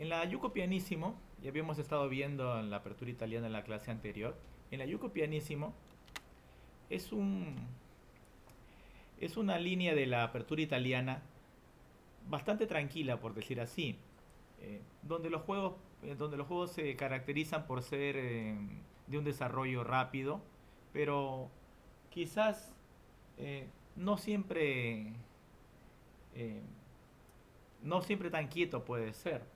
En la Yuco Pianissimo, ya habíamos estado viendo en la apertura italiana en la clase anterior, en la Yuco Pianissimo es un es una línea de la apertura italiana bastante tranquila, por decir así, donde los juegos se caracterizan por ser de un desarrollo rápido, pero quizás no siempre eh, no siempre tan quieto puede ser.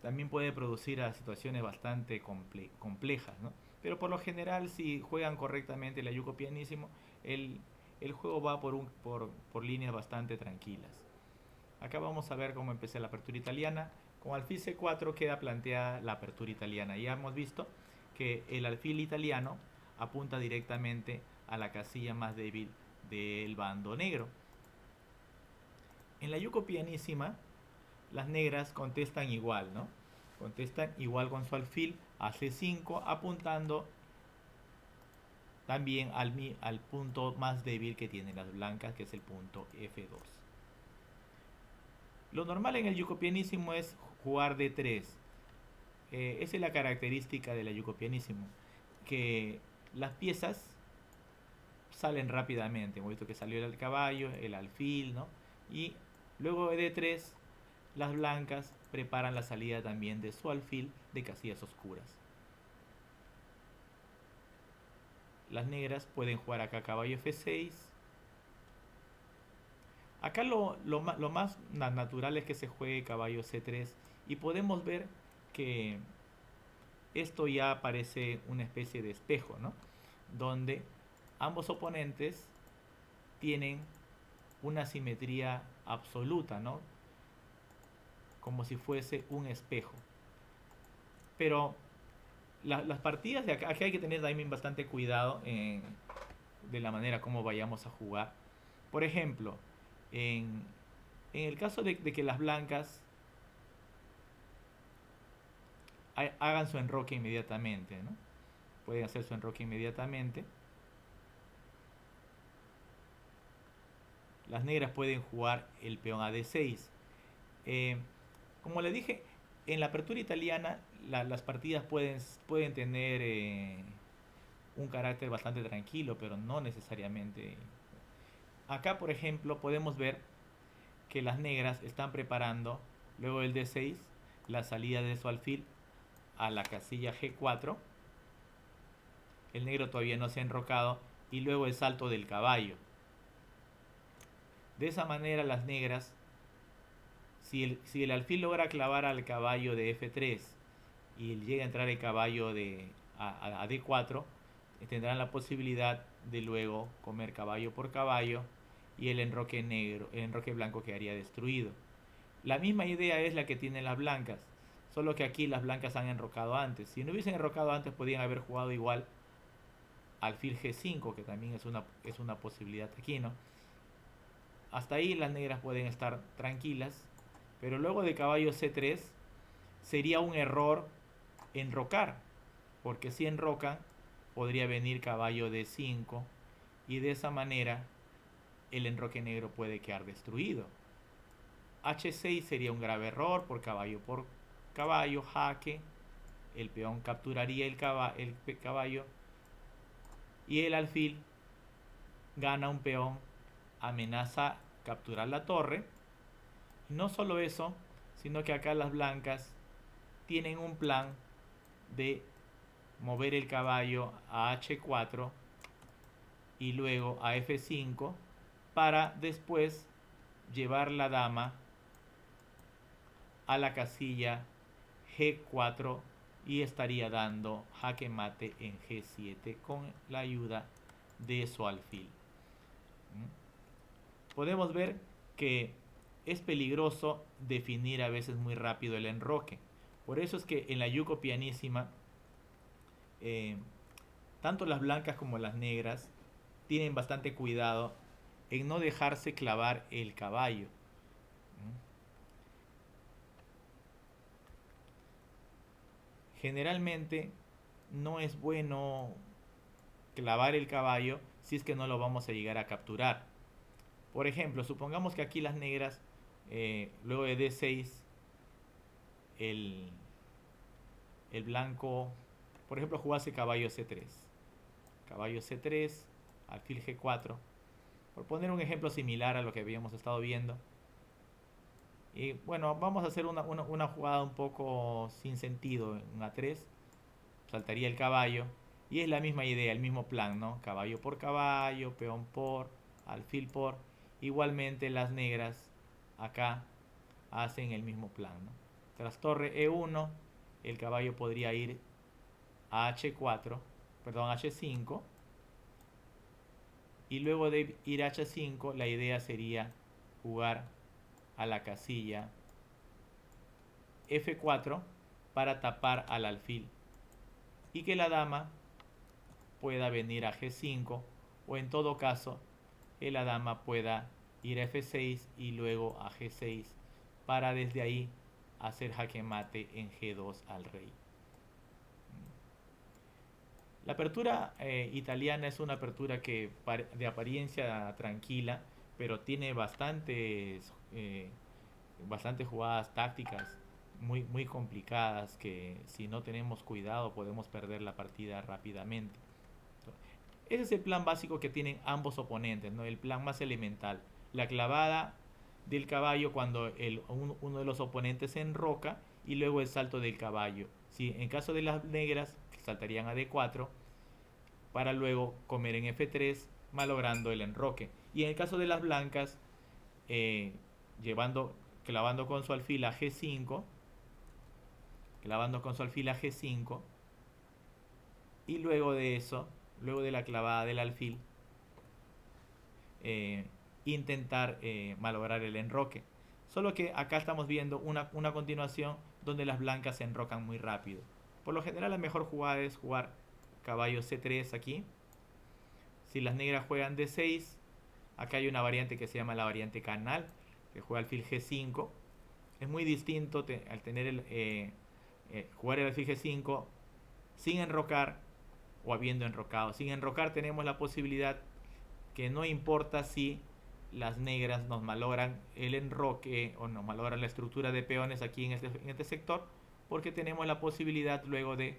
También puede producir a situaciones bastante complejas, ¿no? Pero por lo general, si juegan correctamente la Yuko Pianissimo, el, el juego va por líneas bastante tranquilas. Acá vamos a ver cómo empecé la apertura italiana. Con alfil C4 queda planteada la apertura italiana. Ya hemos visto que el alfil italiano apunta directamente a la casilla más débil del bando negro. En la Yuko Pianissima, las negras contestan igual, ¿no? Contestan igual con su alfil a C5, apuntando también al punto más débil que tienen las blancas, que es el punto F2. Lo normal en el yuco pianísimo es jugar D3. Esa es la característica del yuco pianísimo, que las piezas salen rápidamente. Hemos visto que salió el caballo, el alfil, ¿no? Y luego de D3, las blancas preparan la salida también de su alfil de casillas oscuras. Las negras pueden jugar acá caballo F6. Acá lo más natural es que se juegue caballo C3 y podemos ver que esto ya parece una especie de espejo, ¿no? Donde ambos oponentes tienen una simetría absoluta, ¿no? Como si fuese un espejo. Pero las partidas de acá, aquí hay que tener también bastante cuidado de la manera como vayamos a jugar. Por ejemplo, en, en el caso de que las blancas hagan su enroque inmediatamente, ¿no? Pueden hacer su enroque inmediatamente. Las negras pueden jugar el peón a D6. Eh, como le dije, en la apertura italiana las partidas pueden tener un carácter bastante tranquilo, pero no necesariamente. Acá, por ejemplo, podemos ver que las negras están preparando, luego del D6, la salida de su alfil a la casilla G4. El negro todavía no se ha enrocado y luego el salto del caballo. De esa manera las negras, si el alfil logra clavar al caballo de F3 y llega a entrar el caballo a D4, tendrán la posibilidad de luego comer caballo por caballo y el enroque negro, el enroque blanco quedaría destruido. La misma idea es la que tienen las blancas, solo que aquí las blancas han enrocado antes. Si no hubiesen enrocado antes, podrían haber jugado igual alfil G5, que también es una posibilidad aquí, ¿no? Hasta ahí las negras pueden estar tranquilas, pero luego de caballo C3 sería un error enrocar, porque si enrocan podría venir caballo D5 y de esa manera el enroque negro puede quedar destruido. H6 sería un grave error por caballo, jaque, el peón capturaría el caballo y el alfil gana un peón, amenaza capturar la torre. Y no solo eso, sino que acá las blancas tienen un plan de mover el caballo a H4 y luego a F5 para después llevar la dama a la casilla G4 y estaría dando jaque mate en G7 con la ayuda de su alfil. Podemos ver que es peligroso definir a veces muy rápido el enroque. Por eso es que en la yuco pianísima, eh, tanto las blancas como las negras tienen bastante cuidado en no dejarse clavar el caballo. Generalmente no es bueno clavar el caballo si es que no lo vamos a llegar a capturar. Por ejemplo, supongamos que aquí las negras, luego de D6, el, el blanco, por ejemplo, jugase caballo C3. Caballo C3, alfil G4. Por poner un ejemplo similar a lo que habíamos estado viendo. Y bueno, vamos a hacer una jugada un poco sin sentido en A3. Saltaría el caballo. Y es la misma idea, el mismo plan, ¿no? Caballo por caballo, peón por, alfil por. Igualmente las negras acá hacen el mismo plan, ¿no? Tras torre E1, el caballo podría ir a H4, perdón, H5. Y luego de ir a H5, la idea sería jugar a la casilla F4 para tapar al alfil y que la dama pueda venir a G5 o en todo caso que la dama pueda ir a F6 y luego a G6 para desde ahí hacer jaque mate en G2 al rey. La apertura italiana es una apertura que de apariencia tranquila, pero tiene bastantes jugadas tácticas muy complicadas que si no tenemos cuidado podemos perder la partida rápidamente. Ese es el plan básico que tienen ambos oponentes, ¿no? El plan más elemental. La clavada del caballo cuando uno de los oponentes se enroca y luego el salto del caballo. ¿Sí? En caso de las negras, saltarían a D4 para luego comer en F3, malogrando el enroque. Y en el caso de las blancas, eh, clavando con su alfil a G5, clavando con su alfil a G5, y luego de eso, luego de la clavada del alfil, intentar malograr el enroque. Solo que acá estamos viendo una continuación donde las blancas se enrocan muy rápido. Por lo general la mejor jugada es jugar caballo C3 aquí. Si las negras juegan D6, acá hay una variante que se llama la variante canal, que juega alfil G5. Es muy distinto al tener jugar el alfil G5 sin enrocar o habiendo enrocado. Sin enrocar tenemos la posibilidad que no importa si las negras nos malogran el enroque o nos malogran la estructura de peones aquí en este sector, porque tenemos la posibilidad luego de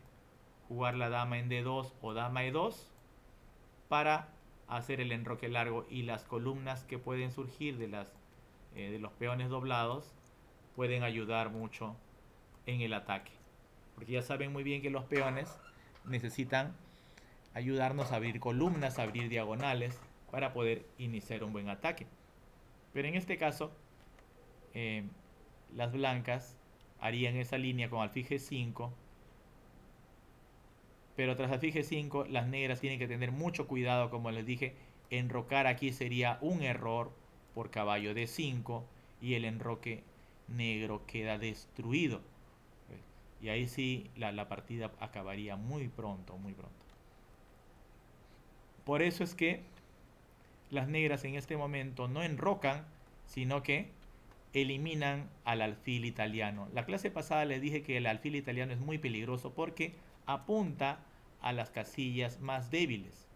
jugar la dama en D2 o dama E2 para hacer el enroque largo, y las columnas que pueden surgir de los peones doblados pueden ayudar mucho en el ataque, porque ya saben muy bien que los peones necesitan ayudarnos a abrir columnas, a abrir diagonales para poder iniciar un buen ataque. Pero en este caso, las blancas harían esa línea con alfil G5, pero tras alfil G5 las negras tienen que tener mucho cuidado, como les dije. Enrocar aquí sería un error por caballo D5 y el enroque negro queda destruido, y ahí sí la partida acabaría muy pronto, muy pronto. Por eso es que las negras en este momento no enrocan, sino que eliminan al alfil italiano. La clase pasada les dije que el alfil italiano es muy peligroso porque apunta a las casillas más débiles.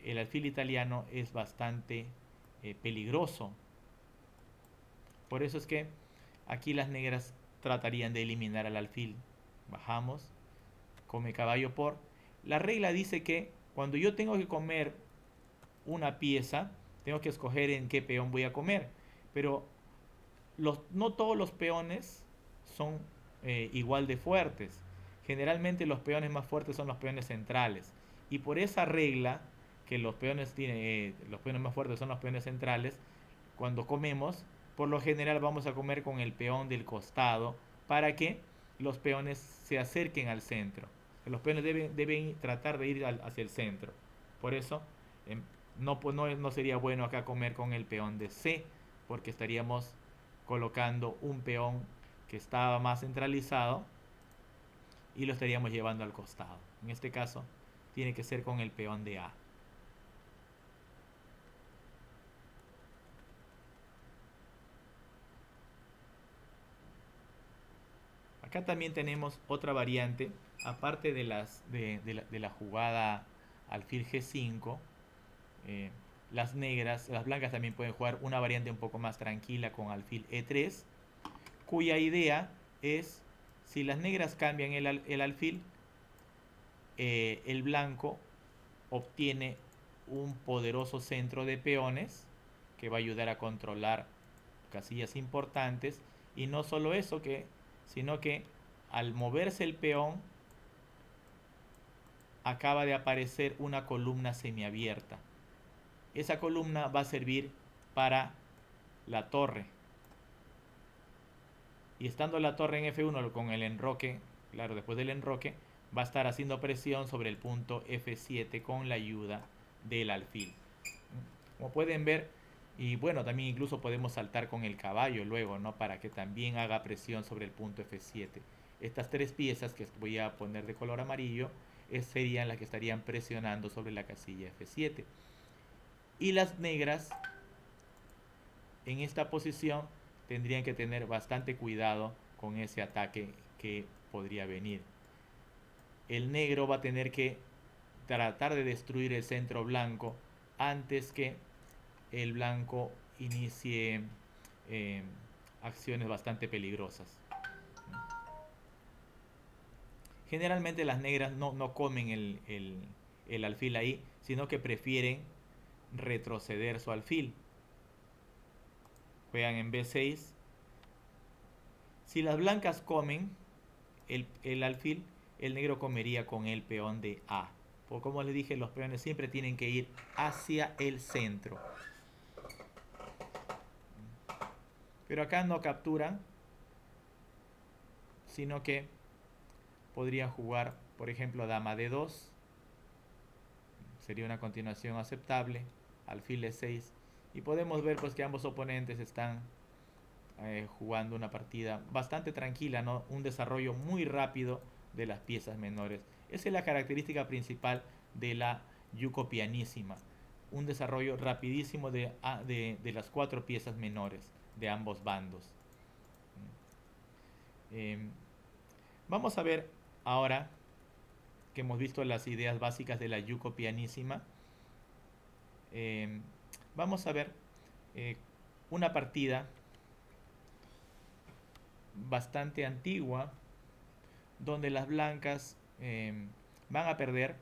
El alfil italiano es bastante peligroso. Por eso es que aquí las negras tratarían de eliminar al alfil. Bajamos, come caballo por. La regla dice que cuando yo tengo que comer una pieza, tengo que escoger en qué peón voy a comer. Pero no todos los peones son igual de fuertes. Generalmente los peones más fuertes son los peones centrales. Y por esa regla, que los peones más fuertes son los peones centrales, cuando comemos, por lo general vamos a comer con el peón del costado para que los peones se acerquen al centro. Los peones deben tratar de ir hacia el centro. Por eso no sería bueno acá comer con el peón de C, porque estaríamos colocando un peón que estaba más centralizado y lo estaríamos llevando al costado. En este caso tiene que ser con el peón de A. Acá también tenemos otra variante, aparte de la jugada alfil G5. las negras, las blancas también pueden jugar una variante un poco más tranquila con alfil E3, cuya idea es, si las negras cambian el alfil, el blanco obtiene un poderoso centro de peones que va a ayudar a controlar casillas importantes, y no solo eso, sino que al moverse el peón acaba de aparecer una columna semiabierta. Esa columna va a servir para la torre, y estando la torre en F1 con el enroque, claro, después del enroque va a estar haciendo presión sobre el punto F7 con la ayuda del alfil. Como pueden ver, y bueno, también incluso podemos saltar con el caballo luego, ¿no? Para que también haga presión sobre el punto F7. Estas tres piezas que voy a poner de color amarillo serían las que estarían presionando sobre la casilla F7. Y las negras en esta posición tendrían que tener bastante cuidado con ese ataque que podría venir. El negro va a tener que tratar de destruir el centro blanco antes que el blanco inicie eh, acciones bastante peligrosas. Generalmente las negras no comen el alfil ahí, sino que prefieren retroceder su alfil. Juegan en B6. Si las blancas comen el alfil, el negro comería con el peón de A. Porque como les dije, los peones siempre tienen que ir hacia el centro. Pero acá no capturan, sino que podrían jugar, por ejemplo, dama D2. Sería una continuación aceptable. Alfil E6. Y podemos ver pues que ambos oponentes están jugando una partida bastante tranquila, ¿no? Un desarrollo muy rápido de las piezas menores. Esa es la característica principal de la yuko pianísima. Un desarrollo rapidísimo de las cuatro piezas menores de ambos bandos. Vamos a ver ahora que hemos visto las ideas básicas de la yuko pianísima. Vamos a ver una partida bastante antigua donde las blancas van a perder,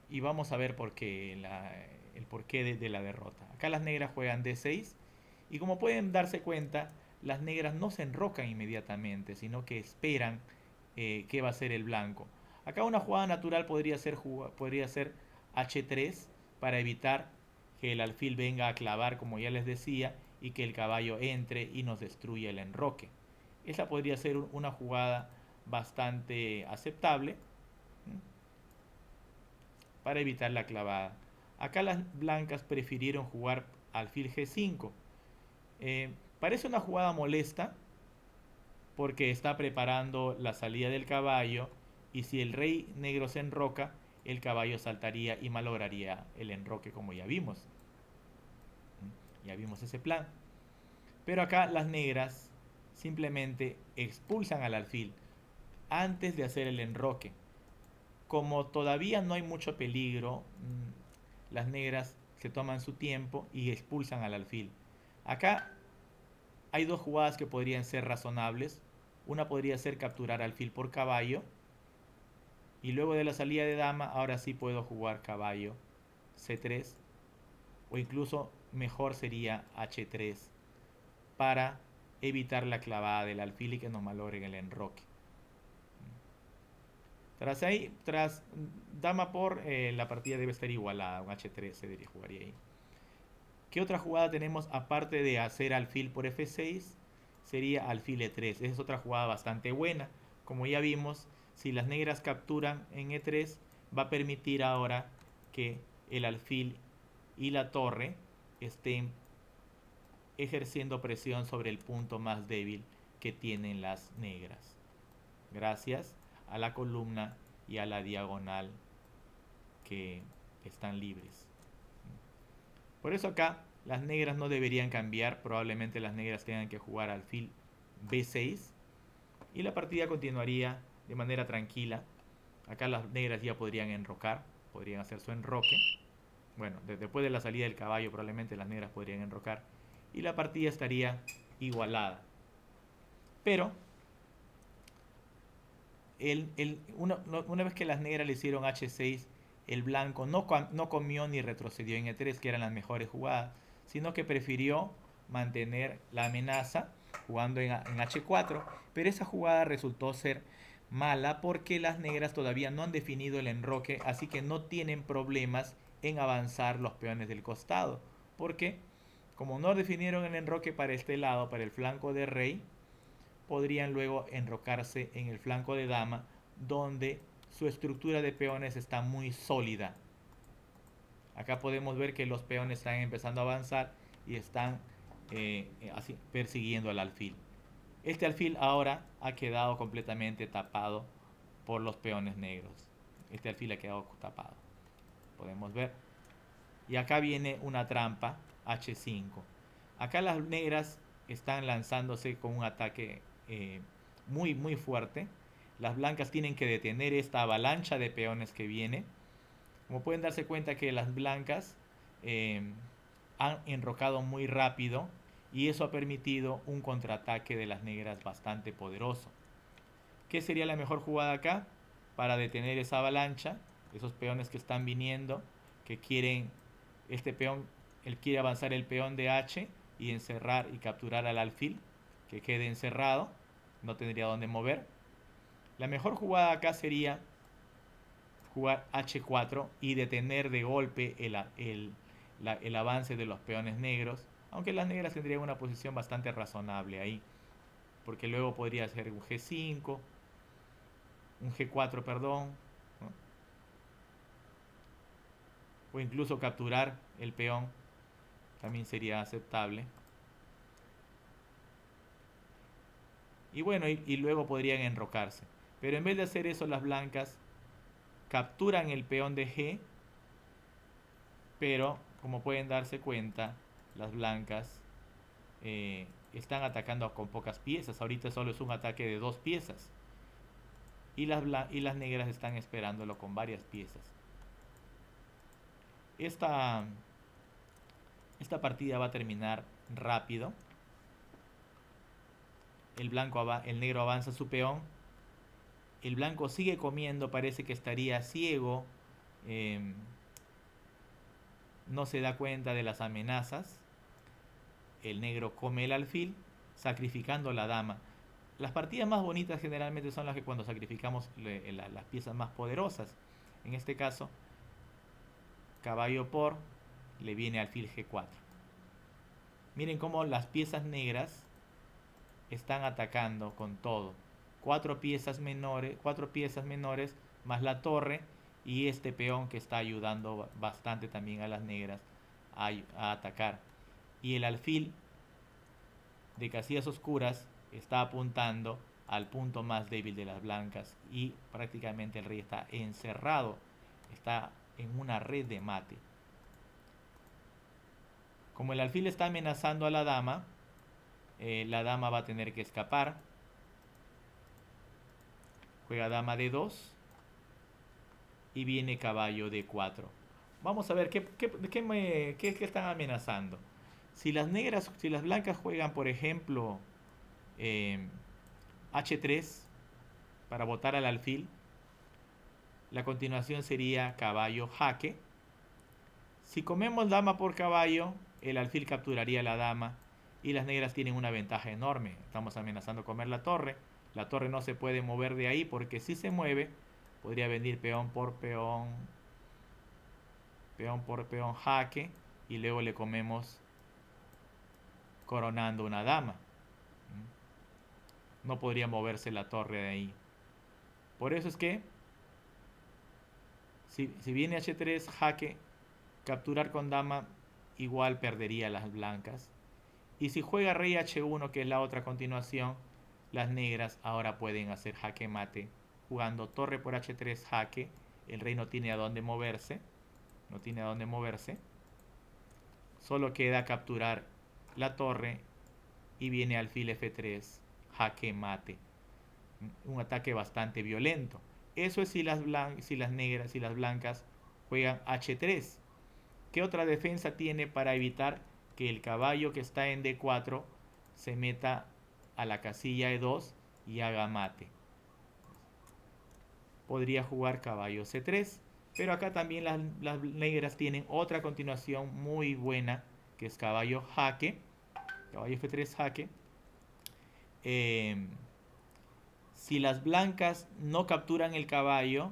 y vamos a ver el porqué de la derrota. Acá las negras juegan D6, y como pueden darse cuenta, las negras no se enrocan inmediatamente, sino que esperan qué va a hacer el blanco. Acá una jugada natural podría ser H3 para evitar que el alfil venga a clavar, como ya les decía, y que el caballo entre y nos destruya el enroque. Esa podría ser una jugada bastante aceptable para evitar la clavada. Acá las blancas prefirieron jugar alfil G5. Parece una jugada molesta porque está preparando la salida del caballo, y si el rey negro se enroca, el caballo saltaría y malograría el enroque, como ya vimos. Ya vimos ese plan. Pero acá las negras simplemente expulsan al alfil antes de hacer el enroque. Como todavía no hay mucho peligro, las negras se toman su tiempo y expulsan al alfil. Acá hay dos jugadas que podrían ser razonables. Una podría ser capturar alfil por caballo, y luego de la salida de dama, ahora sí puedo jugar caballo C3, o incluso mejor sería H3 para evitar la clavada del alfil y que nos malogren el enroque. Tras dama por, la partida debe estar igualada. Un H3 se jugaría ahí. ¿Qué otra jugada tenemos aparte de hacer alfil por F6? Sería alfil E3. Esa es otra jugada bastante buena. Como ya vimos, si las negras capturan en E3, va a permitir ahora que el alfil y la torre estén ejerciendo presión sobre el punto más débil que tienen las negras, gracias a la columna y a la diagonal que están libres. Por eso acá las negras no deberían cambiar. Probablemente las negras tengan que jugar alfil B6 y la partida continuaría de manera tranquila. Acá las negras ya podrían enrocar, podrían hacer su enroque. Bueno, después de la salida del caballo probablemente las negras podrían enrocar y la partida estaría igualada. Pero una vez que las negras le hicieron H6, el blanco no comió ni retrocedió en E3, que eran las mejores jugadas, sino que prefirió mantener la amenaza jugando en H4, pero esa jugada resultó ser mala porque las negras todavía no han definido el enroque, así que no tienen problemas en avanzar los peones del costado, porque como no definieron el enroque para este lado, para el flanco de rey, podrían luego enrocarse en el flanco de dama, donde su estructura de peones está muy sólida. Acá podemos ver que los peones están empezando a avanzar y están así, persiguiendo al alfil. Este alfil ahora ha quedado completamente tapado por los peones negros. Este alfil ha quedado tapado. Podemos ver. Y acá viene una trampa H5. Acá las negras están lanzándose con un ataque muy fuerte. Las blancas tienen que detener esta avalancha de peones que viene. Como pueden darse cuenta que las blancas han enrocado muy rápido y eso ha permitido un contraataque de las negras bastante poderoso. ¿Qué sería la mejor jugada acá? Para detener esa avalancha, esos peones que están viniendo, que quieren, este peón, él quiere avanzar el peón de H y encerrar y capturar al alfil, que quede encerrado, no tendría dónde mover. La mejor jugada acá sería jugar H4 y detener de golpe el avance de los peones negros, aunque las negras tendrían una posición bastante razonable ahí, porque luego podría ser un G5, un G4, perdón, ¿no? O incluso capturar el peón también sería aceptable. Y bueno, y luego podrían enrocarse. Pero en vez de hacer eso, las blancas capturan el peón de G, pero como pueden darse cuenta, las blancas están atacando con pocas piezas. Ahorita solo es un ataque de 2 piezas. Y las negras están esperándolo con varias piezas. Esta partida va a terminar rápido. El negro avanza su peón. El blanco sigue comiendo, parece que estaría ciego. No se da cuenta de las amenazas. El negro come el alfil, sacrificando la dama. Las partidas más bonitas generalmente son las que cuando sacrificamos las piezas más poderosas. En este caso, caballo por, le viene alfil G4. Miren cómo las piezas negras están atacando con todo. 4 piezas menores más la torre y este peón que está ayudando bastante también a las negras a atacar. Y el alfil de casillas oscuras está apuntando al punto más débil de las blancas y prácticamente el rey está encerrado, está en una red de mate. Como el alfil está amenazando a la dama va a tener que escapar. Juega dama D2 y viene caballo D4. Vamos a ver qué están amenazando. Si las blancas juegan, por ejemplo, H3 para botar al alfil, la continuación sería caballo jaque. Si comemos dama por caballo, el alfil capturaría a la dama y las negras tienen una ventaja enorme. Estamos amenazando comer la torre. La torre no se puede mover de ahí porque si se mueve, podría venir peón por peón jaque y luego le comemos coronando una dama. No podría moverse la torre de ahí. Por eso es que si viene H3 jaque, capturar con dama igual perdería las blancas. Y si juega rey H1, que es la otra continuación, las negras ahora pueden hacer jaque mate jugando torre por H3 jaque. El rey no tiene a dónde moverse. Solo queda capturar la torre y viene alfil F3 jaque mate. Un ataque bastante violento. Eso es si las blancas juegan H3. ¿Qué otra defensa tiene para evitar que el caballo que está en D4 se meta a la casilla E2 y haga mate? Podría jugar caballo C3, pero acá también las negras tienen otra continuación muy buena, que es caballo jaque, caballo F3 jaque. Eh, si las blancas no capturan el caballo,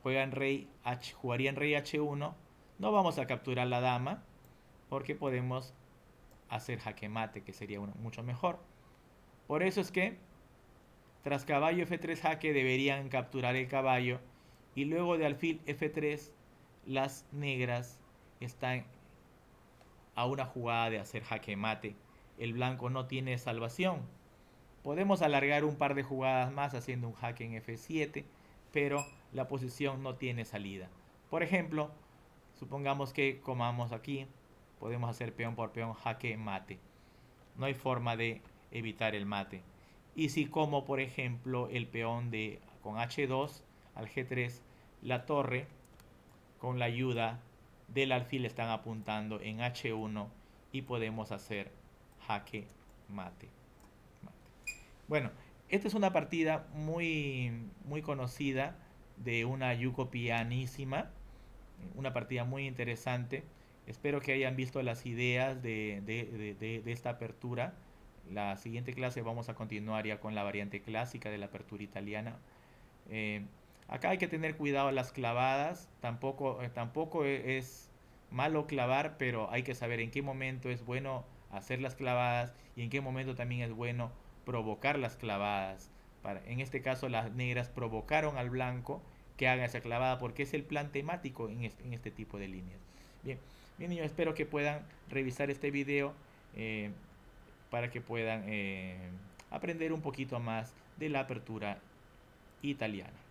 jugarían rey H1. No vamos a capturar la dama, porque podemos hacer jaque mate, que sería mucho mejor. Por eso es que tras caballo F3 jaque deberían capturar el caballo, y luego de alfil F3 las negras están a una jugada de hacer jaque mate. El blanco no tiene salvación. Podemos alargar un par de jugadas más haciendo un jaque en F7, pero la posición no tiene salida. Por ejemplo, supongamos que comamos aquí, podemos hacer peón por peón jaque mate. No hay forma de evitar el mate. Y si como por ejemplo el peón con H2 al G3, la torre con la ayuda del alfil están apuntando en H1 y podemos hacer jaque mate. Bueno, esta es una partida muy conocida de una yuko pianísima, una partida muy interesante. Espero que hayan visto las ideas de esta apertura. La siguiente clase vamos a continuar ya con la variante clásica de la apertura italiana. Eh, Acá hay que tener cuidado las clavadas. Tampoco es malo clavar, pero hay que saber en qué momento es bueno hacer las clavadas y en qué momento también es bueno provocar las clavadas. En este caso las negras provocaron al blanco que haga esa clavada porque es el plan temático en este tipo de líneas. Bien, bien niños, espero que puedan revisar este video eh, para que puedan aprender un poquito más de la apertura italiana.